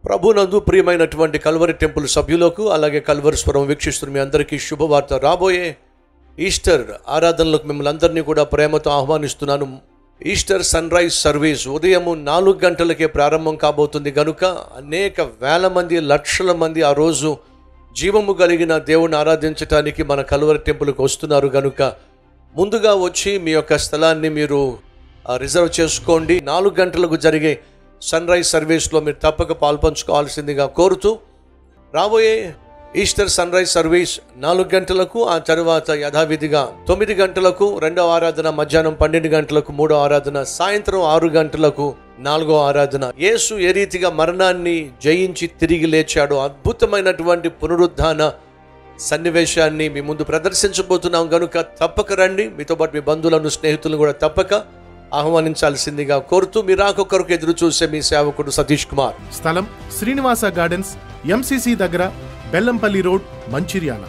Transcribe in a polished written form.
ప్రభునందు ప్రియమైనటువంటి Calvary temple సభ్యులకు, అలాగే కల్వరీశ్వరం వీక్షిస్తున్న మీ అందరికీ శుభవార్త. రాబోయే ఈస్టర్ ఆరాధనలకు మిమ్మల్ని అందరినీ కూడా ప్రేమతో ఆహ్వానిస్తున్నాను. ఈస్టర్ సన్ రైజ్ సర్వీస్ ఉదయం 4 గంటలకే ప్రారంభం కాబోతుంది గనుక అనేక వేల మంది, లక్షల మంది ఆ రోజు జీవము కలిగిన దేవుని ఆరాధించటానికి మన కల్వరి టెంపుల్కి వస్తున్నారు గనుక ముందుగా వచ్చి మీ యొక్క స్థలాన్ని మీరు రిజర్వ్ చేసుకోండి. 4 గంటలకు జరిగే సన్ రైజ్ సర్వీస్లో మీరు తప్పక పాల్పంచుకోవాల్సిందిగా కోరుతూ, రాబోయే ఈస్టర్ సన్ రైజ్ సర్వీస్ 4 గంటలకు, ఆ తర్వాత యథావిధిగా 9 గంటలకు రెండవ ఆరాధన, మధ్యాహ్నం 12 గంటలకు మూడో ఆరాధన, సాయంత్రం 6 గంటలకు 4వ ఆరాధన. యేసు ఏ రీతిగా మరణాన్ని జయించి తిరిగి లేచాడో అద్భుతమైనటువంటి పునరుద్ధాన సన్నివేశాన్ని మీ ముందు ప్రదర్శించబోతున్నాం కనుక తప్పక రండి. మీతో పాటు మీ బంధువులను, స్నేహితులను కూడా తప్పక ఆహ్వానించాల్సిందిగా కోరుతూ, మీ రాకొకరికి ఎదురు చూసే మీ సేవకుడు సతీష్ కుమార్. స్థలం శ్రీనివాస గార్డెన్స్, MCC దగ్గర, బెల్లంపల్లి రోడ్, మంచిర్యాల.